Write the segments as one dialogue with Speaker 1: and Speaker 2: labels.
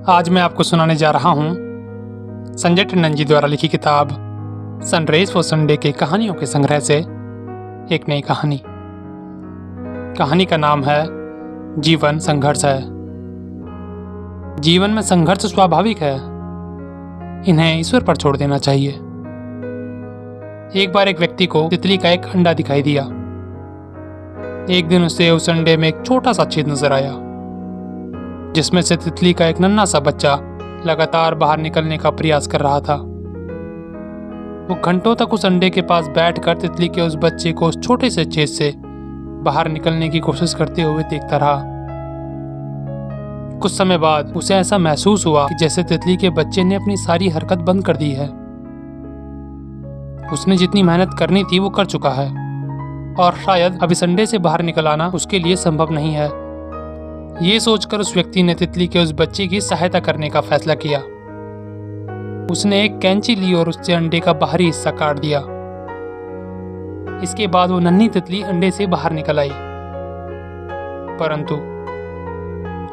Speaker 1: आज मैं आपको सुनाने जा रहा हूँ संजय टंडन जी द्वारा लिखी किताब सनराइज फॉर संडे के कहानियों के संग्रह से एक नई कहानी। कहानी का नाम है जीवन संघर्ष है। जीवन में संघर्ष स्वाभाविक है, इन्हें ईश्वर पर छोड़ देना चाहिए। एक बार एक व्यक्ति को तितली का एक अंडा दिखाई दिया। एक दिन उसे उस अंडे में एक छोटा सा छेद नजर आया, जिसमें से तितली का एक नन्हा सा बच्चा लगातार बाहर निकलने का प्रयास कर रहा था। वो घंटों तक उस अंडे के पास बैठकर तितली के उस बच्चे को उस छोटे से छेद से बाहर निकलने की कोशिश करते हुए देखता रहा। कुछ समय बाद उसे ऐसा महसूस हुआ कि जैसे तितली के बच्चे ने अपनी सारी हरकत बंद कर दी है। उसने जितनी मेहनत करनी थी वो कर चुका है और शायद अब इस अंडे से बाहर निकल आना उसके लिए संभव नहीं है। ये सोचकर उस व्यक्ति ने तितली के उस बच्चे की सहायता करने का फैसला किया। उसने एक कैंची ली और उससे अंडे का बाहरी हिस्सा काट दिया। इसके बाद वो नन्ही तितली अंडे से बाहर निकल आई, परंतु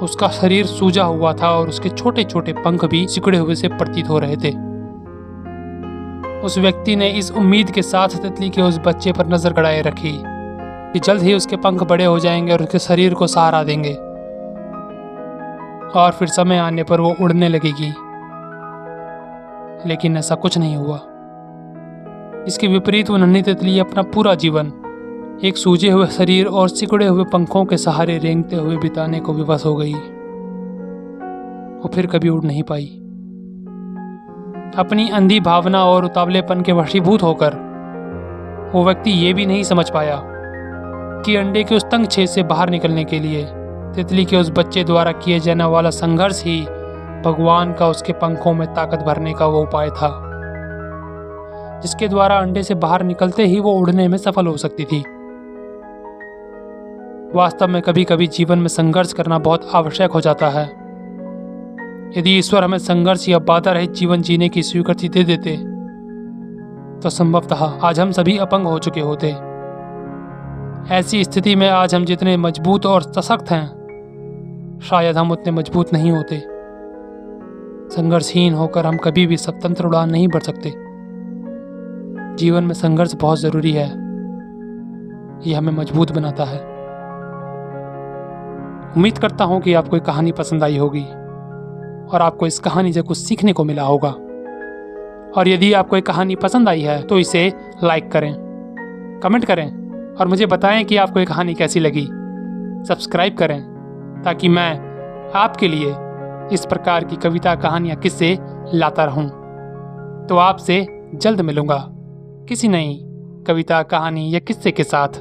Speaker 1: उसका शरीर सूजा हुआ था और उसके छोटे छोटे पंख भी सिकुड़े हुए से प्रतीत हो रहे थे। उस व्यक्ति ने इस उम्मीद के साथ तितली के उस बच्चे पर नजर गड़ाए रखी कि जल्द ही उसके पंख बड़े हो जाएंगे और उसके शरीर को सहारा देंगे और फिर समय आने पर वो उड़ने लगेगी। लेकिन ऐसा कुछ नहीं हुआ। इसके विपरीत वो नन्ही तितली अपना पूरा जीवन एक सूजे हुए शरीर और सिकुड़े हुए पंखों के सहारे रेंगते हुए बिताने को विवश हो गई। वो फिर कभी उड़ नहीं पाई। अपनी अंधी भावना और उतावलेपन के वशीभूत होकर वो व्यक्ति ये भी नहीं समझ पाया कि अंडे के उस तंग छेद से बाहर निकलने के लिए तितली के उस बच्चे द्वारा किए जाने वाला संघर्ष ही भगवान का उसके पंखों में ताकत भरने का वो उपाय था, जिसके द्वारा अंडे से बाहर निकलते ही वो उड़ने में सफल हो सकती थी। वास्तव में कभी कभी जीवन में संघर्ष करना बहुत आवश्यक हो जाता है। यदि ईश्वर हमें संघर्ष या बाधा रहित जीवन जीने की स्वीकृति दे देते तो संभवतः आज हम सभी अपंग हो चुके होते। ऐसी स्थिति में आज हम जितने मजबूत और सशक्त हैं, शायद हम उतने मजबूत नहीं होते। संघर्षहीन होकर हम कभी भी स्वतंत्र उड़ान नहीं भर सकते। जीवन में संघर्ष बहुत जरूरी है, यह हमें मजबूत बनाता है। उम्मीद करता हूं कि आपको ये कहानी पसंद आई होगी और आपको इस कहानी से कुछ सीखने को मिला होगा। और यदि आपको ये कहानी पसंद आई है तो इसे लाइक करें, कमेंट करें और मुझे बताएं कि आपको ये कहानी कैसी लगी। सब्सक्राइब करें ताकि मैं आपके लिए इस प्रकार की कविता, कहानियाँ, किस्से लाता रहूं। तो आपसे जल्द मिलूंगा किसी नई कविता, कहानी या किस्से के साथ।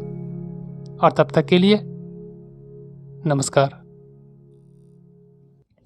Speaker 1: और तब तक के लिए नमस्कार।